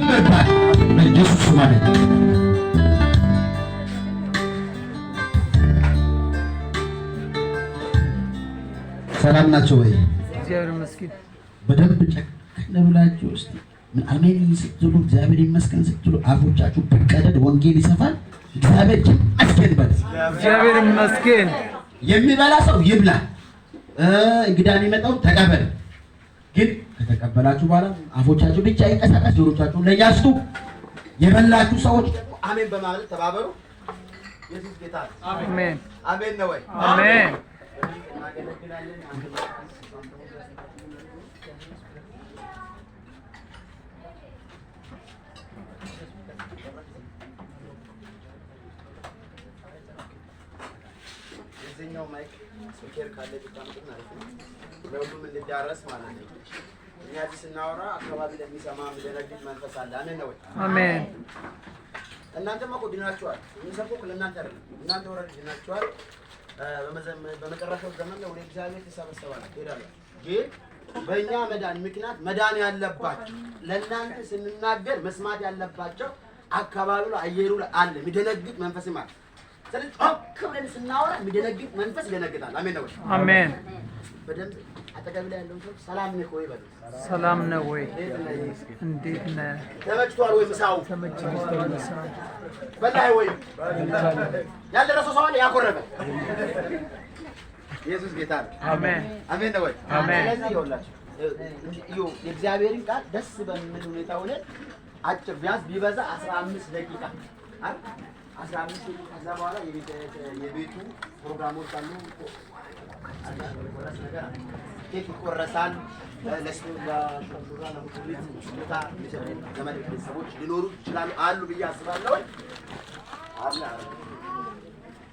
በኢየሱስ ስም አሜን። ሰላም ናቸው ወይ? እግዚአብሔር ይመስገን። በደንብ ጨክነ ብላችሁ እስቲ ምን አሜን ስትሉ እግዚአብሔር ይመስገን ስትሉ አፎቻችሁ ቢቀደድ ወንጌል ይሰፋል። እግዚአብሔር ይመስገን በል። እግዚአብሔር ይመስገን። የሚበላ ሰው ይብላ፣ እንግዳ የሚመጣው ተቀበል። ግን ከተቀበላችሁ በኋላ አፎቻችሁ ብቻ ይንቀሳቀስ፣ ጆሮቻችሁን ለእኛ ስጡ። የበላችሁ ሰዎች ደግሞ አሜን በማለት ተባበሩ። ኢየሱስ ጌታ ነው። አሜን። አሜን ነው ወይ? አሜን። የዚህኛው ማይክ ስፒከር ካለ ቢታመጡ ማለት ነው፣ ለሁሉም እንዲዳረስ ማለት ነው። እኛ እዚህ ስናወራ አካባቢ ለሚሰማ ምድረግድ መንፈስ አለ። አሜን ነው ወይ? አሜን። እናንተማ እኮ ድናችኋል። የሚሰብኩ ለእናንተ አይደለም፣ እናንተ ወረድ ድናችኋል። በመጨረሻው ዘመን ላይ ወደ እግዚአብሔር ተሰበሰባችሁ ትሄዳላችሁ። ግን በእኛ መዳን ምክንያት መዳን ያለባቸው ለእናንተ ስንናገር መስማት ያለባቸው አካባቢው ላይ አየሩ ላይ አለ የሚደነግጥ መንፈስ ማለት። ስለዚህ ጮክ ብለን ስናወራ የሚደነግጥ መንፈስ ይደነግጣል። አሜን ነው ወይ? አሜን። በደንብ አጠገብ ላይ ያለው ሰው ሰላም ነህ ወይ በሉ። ሰላም ነው ወይ? እንዴት ነህ? ተመችቷል ወይ? ምሳው ተመችቷል። ምሳው በላህ ወይ? ያልደረሰው ሰው አለ ያኮረፈ። ኢየሱስ ጌታ ነው። አሜን። አሜን ነው ወይ? አሜን። ስለዚህ ይኸውላችሁ የእግዚአብሔርን ቃል ደስ በሚል ሁኔታ ሆነ አጭር ቢያንስ ቢበዛ 15 ደቂቃ 15 ደቂቃ ከዛ በኋላ የቤቱ ፕሮግራሞች አሉ። ኬክ ይቆረሳል። ለሽቱራ ለሙሽሪት ስጦታ የሚሰጡ ዘመድ ቤተሰቦች ሊኖሩ ይችላሉ አሉ ብዬ አስባለሁ። አለ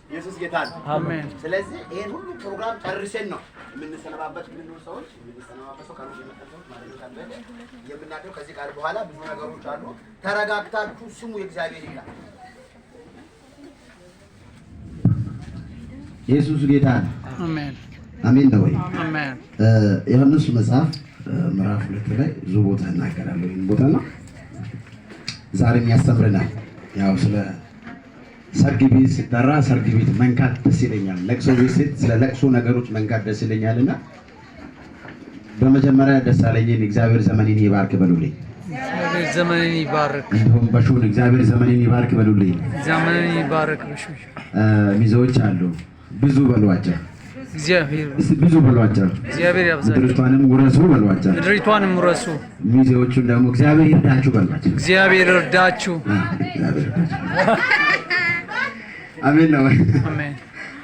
ኢየሱስ ጌታ ነው። አሜን። ስለዚህ ይሄን ሁሉ ፕሮግራም ጨርሰን ነው የምንሰነባበት። ምንድነው ሰዎች የምንሰነባበት ሰው ካሉ የመጣው ማለት ነው ካለ የምናደርገው ከዚህ ቃል በኋላ ብዙ ነገሮች አሉ። ተረጋግታችሁ ስሙ። የእግዚአብሔር ይላል። ኢየሱስ ጌታ ነው። አሜን። አሜን ነው ወይ? አሜን። ዮሐንስ መጽሐፍ ምዕራፍ 2 ላይ ብዙ ቦታ እናገራለሁ። ይሄን ቦታ ነው ዛሬም ያስተምረናል። ያው ስለ ሰርግ ቤት ሲጠራ ሰርግ ቤት መንካት ደስ ይለኛል። ለቅሶ ቤት ስለ ለቅሶ ነገሮች መንካት ደስ ይለኛልና በመጀመሪያ ደስ አለኝን እግዚአብሔር ዘመኔን ይባርክ በሉልኝ። እግዚአብሔር ዘመኔን ይባርክ። እንደውም በሹን እግዚአብሔር ዘመኔን ይባርክ በሉልኝ። ዘመኔን ይባርክ። በሹ ሚዜዎች አሉ ብዙ በሏቸው። እግዚአብሔር ብዙ በሏቸው። እግዚአብሔር ያብዛቸው። ምድሪቷንም ውረሱ በሏቸው። ምድሪቷንም ውረሱ። ሚዜዎቹን ደግሞ እግዚአብሔር ይርዳችሁ በሏቸው። እግዚአብሔር ይርዳችሁ። አሜን ነው። አሜን።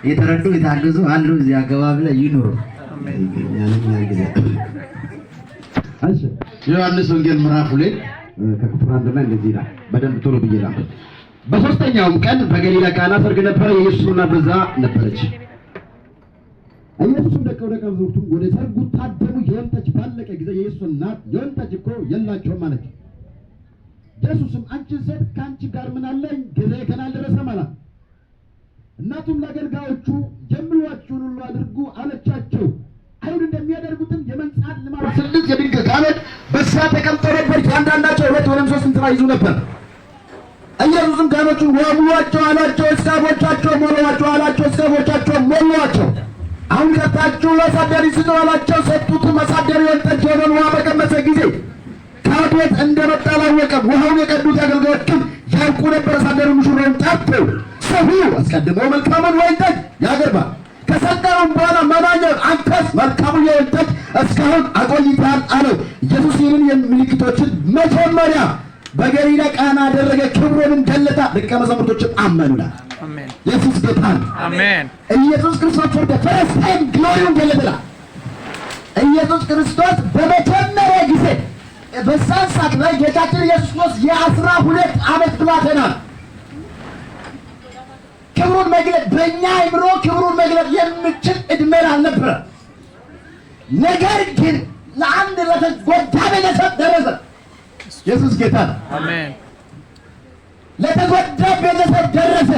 የተረዱ የታገዙ አሉ እዚህ አካባቢ ላይ ይኖሩ። አሜን። እሺ ዮሐንስ ወንጌል ምዕራፍ 2 ከቁጥር 1 ላይ እንደዚህ ይላል። በደንብ ቶሎ ብዬ ላምጥ። በሶስተኛውም ቀን በገሊላ ቃና ሰርግ ነበረ። ኢየሱስ እና በዛ ነበረች። ኢየሱስም ደቀ መዛሙርቱ ወደ ሰርጉ ታደሙ። የወይን ጠጅ ባለቀ ጊዜ የኢየሱስ እናት የወይን ጠጅ እኮ የላቸውም አለች። ኢየሱስም አንቺ ሴት ከአንቺ ጋር ምን አለኝ? ጊዜዬ ገና አልደረሰም አላት። እናቱም ለአገልጋዮቹ የሚሏችሁን ሁሉ አድርጉ አለቻቸው። አይሁድ እንደሚያደርጉትም የመንጻት ልማድ 6 የድንጋይ ጋኖች በእሳ ተቀምጠው ነበር። እያንዳንዳቸው 2 ወይም 3 እንስራ ይዙ ነበር። ኢየሱስም ጋኖቹን ውሃ ሙሉአቸው አላቸው። እስካፎቻቸው ሞሉአቸው አላቸው። እስካፎቻቸው ሞሉአቸው። አሁን ቀርታችሁ ለአሳዳሪ ስጡ አላቸው። ሰጡትም። አሳዳሪው የወይን ጠጅ የሆነውን ውሃ በቀመሰ ጊዜ ከወዴት እንደመጣ አላወቀም። ውሃውን የቀዱት አገልጋዮች ግን ያውቁ ነበር። አሳዳሪው ሙሽራውን ጠርቶ ሰው አስቀድሞ መልካሙን ወይን ጠጅ ያቀርባል፣ ከሰከረም በኋላ መናኛውን አንተስ መልካሙን የወይን ጠጅ እስካሁን አቆይተሃል አለው። ኢየሱስ ይህንን ምልክቶችን መጀመሪያ በገሊላ ቃና አደረገ፣ ክብሩንም ገለጠ፣ ደቀ መዛሙርቶችም አመኑና። አሜን። ኢየሱስ ጌታ ነው። አሜን። ኢየሱስ ክርስቶስ for the first time ግሎሪውን ገለጠ። ኢየሱስ ክርስቶስ በመጀመሪያ ጊዜ በዛን ሰዓት ላይ ጌታችን ኢየሱስ ክርስቶስ የ12 ዓመት ብላቴና ክብሩን መግለጥ በእኛ አይምሮ ክብሩን መግለጥ የሚችል እድሜ አልነበረ። ነገር ግን ለአንድ ለተጎዳ ቤተሰብ ደረሰ። ኢየሱስ ጌታ ነው። አሜን። ለተጎዳ ቤተሰብ ደረሰ።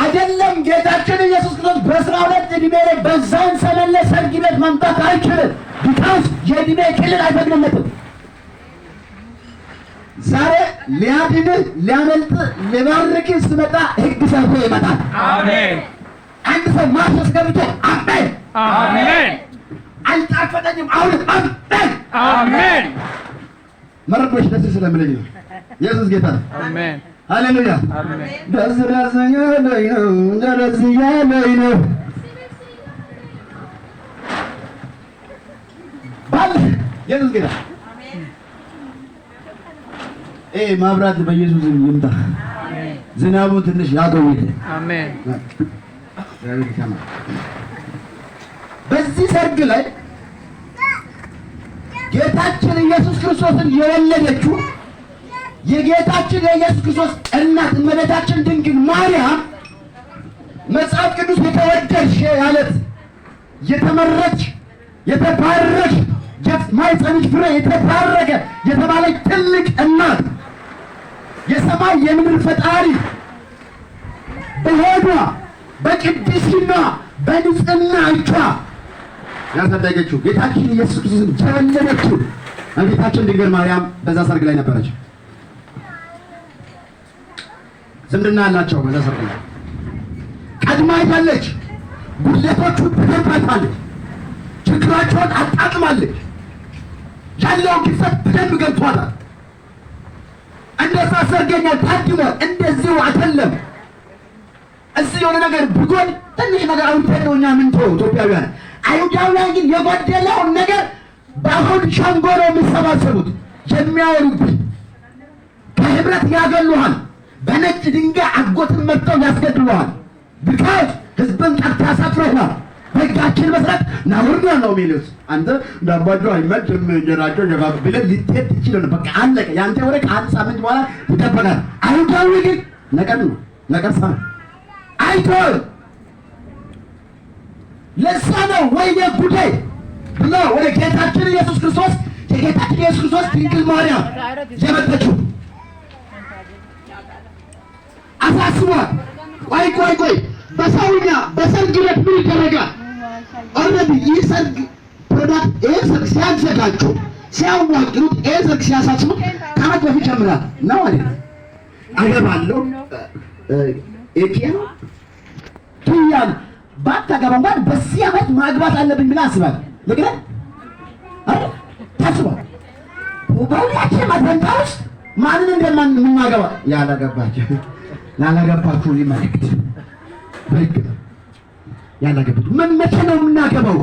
አይደለም ጌታችን ኢየሱስ ክርስቶስ በ12 ዕድሜ ላይ በዛን ሰመን ላይ ሰርግ ቤት መምጣት አይችልም። ቢካዝ የዕድሜ ክልል አይፈቅድለትም። ዛሬ ሊያድንህ ሊያመልጥ ሊባርክህ ሲመጣ ሕግ ሰርቶ ይመጣል። አሜን። አንድ ሰው ማርሸስ ገብቶ አሜን አሜን። አልጣፈጠኝም አሁን አሜን አሜን። መረቦች ደስ ስለሚለኝ ነው። ኢየሱስ ጌታ ነው። አሜን። ሃሌሉያ። አሜን። ደስ ያለኝ ነው። ደስ ያለኝ ነው። ባል ኢየሱስ ጌታ ማብራት በኢየሱስ ይምጣ። ዝናቡ ትንሽ ያገውት። አሜን። በዚህ ሰርግ ላይ ጌታችን ኢየሱስ ክርስቶስን የወለደችው የጌታችን የኢየሱስ ክርስቶስ እናት እመቤታችን ድንግል ማርያም መጽሐፍ ቅዱስ የተወደድሽ ያለት የተመረች የተባረች የማኅፀንሽ ፍሬ የተባረከ የተባለች ትልቅ እናት የሰማይ የምድር ፈጣሪ በሆዷ በቅድስና በንጽህና እጇ ያሳደገችው ጌታችን ኢየሱስ ክርስቶስን የወለደችው እመቤታችን ድንግል ማርያም በዛ ሰርግ ላይ ነበረች። ዝምድና ያላቸው በዛ ሰርግ ላይ ቀድማ አይታለች። ጉድለቶቹ ተደርባታለች። ችግራቸውን አጣጥማለች። ያለውን ክፍተት በደንብ ገብቷታል። እንደዛ ሰርገኛ ታድሞ እንደዚሁ አይደለም። እዚህ የሆነ ነገር ብጎል ትንሽ ነገር አውጥተን ነው እኛ የምንተወው ኢትዮጵያውያን። አይሁዳውያን ግን የጎደለውን ነገር በአሁን ሸንጎ ነው የሚሰባሰቡት የሚያወሩብን። ከህብረት ያገሉሃል። በነጭ ድንጋይ አጎትን መጥተው ያስገድሉሃል። ቢካዝ ህዝብን ጠርታ ያሳፍረዋል። በሕጋችን መሰረት ነውር ነው የሚሉት። አንተ ዳባቸው አይመችም እንጀራቸው ጀባብ ብለህ ልትሄድ ትችላለህ። በቃ አለቀ። ያንተ ወሬ ከአንድ ሳምንት በኋላ ይደበቃል። አይሁዳዊ ግን ነቀር ነው ነቀርሳ አይቶል ለዛ ነው ወይኔ ጉዳይ ብሎ ወደ ጌታችን ኢየሱስ ክርስቶስ የጌታችን ኢየሱስ ክርስቶስ ድንግል ማርያም የመጣችው አሳስቧል። ቆይ በሰውኛ በሰርግ ዕለት ምን ይደረጋል? ኦልሬዲ ይህ ሰርግ ፕሮዳክት ይህ ሰርግ ሲያዘጋጁ ሲያዋቅሩት ይህ ሰርግ ሲያሳስቡት ከዓመት በፊት ጀምራል ነው አይደል? አገባለሁ ኤኬ ነው ትያል ባታገባ እንኳን በዚህ ዓመት ማግባት አለብኝ ብላ አስባል። ልክ ነህ አይደል? ታስቧል። በሁላችንም አድቨንታ ውስጥ ማንን እንደማናገባ ያላገባችሁ ሊመልክት በሕግ ያላገባችሁ ምን መቼ ነው የምናገባው?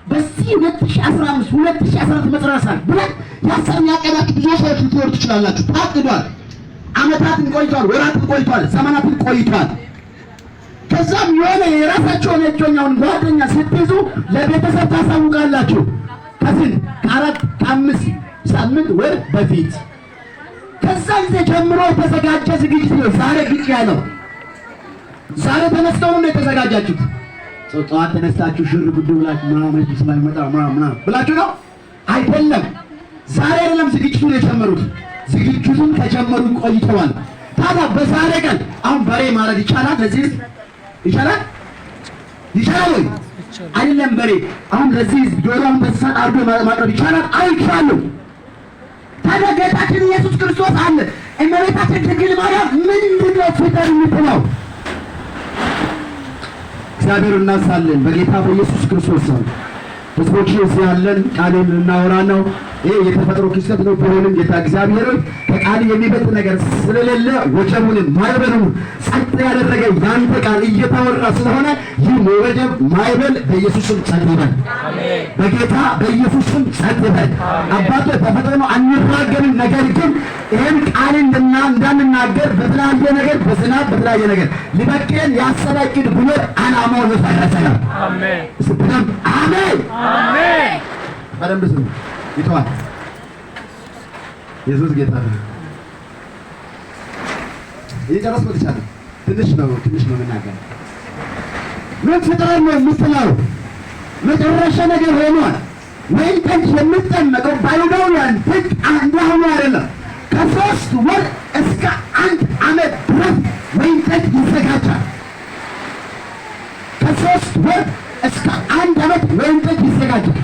በዚህ 2015 2014 መጨረሻ ብለን ያሰብን ያቀዳችሁ ብዙ ሰዎች ልትወሩ ትችላላችሁ። ታቅዷል። ዓመታትን ቆይቷል፣ ወራትን ቆይቷል፣ ዘመናትን ቆይቷል። ከዛም የሆነ የራሳቸውን የእጮኛውን ጓደኛ ስትይዙ ለቤተሰብ ታሳውቃላችሁ። ከስንት ከ4 ከ5 ሳምንት ወር በፊት ከዛ ጊዜ ጀምሮ የተዘጋጀ ዝግጅት ነው። ዛሬ ግጭ ያለው ዛሬ ተነስተው ነው የተዘጋጃችሁት። ጠዋት ተነስታችሁ ሽር ጉድ ብላችሁ ምናምን ስለማይመጣ ምናምን ብላችሁ ነው አይደለም። ዛሬ አይደለም ዝግጅቱን የጀመሩት። ዝግጅቱን ከጀመሩ ቆይተዋል። ታዲያ በዛሬ ቀን አሁን በሬ ማረድ ይቻላል? ለዚህ ይቻላል ወይ? አይደለም በሬ አሁን ለዚህ ዶሮውን በሳት አርዶ ማቅረብ ይቻላል? አይቻልም። ታዲያ ጌታችን ኢየሱስ ክርስቶስ አለ። እመቤታችን ድንግል ማርያም ምንድን ነው ፍጠር የምትለው? እግዚአብሔር እናሳለን በጌታ በኢየሱስ ክርስቶስ ነው። ህዝቦች እዚህ ያለን ቃልን እናወራ ነው። ይሄ የተፈጥሮ ክስተት ነው። ቢሆንም ጌታ እግዚአብሔር ከቃል የሚበልጥ ነገር ስለሌለ ወጀቡን ማዕበሉን ጸጥ ያደረገ ያንተ ቃል እየተወራ ስለሆነ ይህ ወጀብ ማዕበል በኢየሱስም ጸጥ ይበል። በጌታ በኢየሱስም ጸጥ ይበል። አባቶ ተፈጥሮ አንራገርም። ነገር ግን ይህን ቃል እንዳንናገር በተለያየ ነገር በዝናብ በተለያየ ነገር ሊበቅለን ያሰበ ዕቅድ ብኖር ዓላማው የፈረሰ ነው። አሜን። አሜን። አሜን። በደንብ ስሙ። ይተዋል። ኢየሱስ ጌታ ነው። እየጨረስኩ ልቻለሁ። ትንሽ ነው የምናገረው። ምን ፍጥረት ነው የምትለው? መጨረሻ ነገር ሆኗል። ወይን ጠጅ የምትጠመቀው በአይሁዳውያን ሕግ እንዳሁኑ አይደለም። ከ3 ወር እስከ 1 ዓመት ድረስ ወይን ጠጅ ይዘጋጃል። ከ3 ወር እስከ 1 ዓመት ወይን ጠጅ ይዘጋጃል።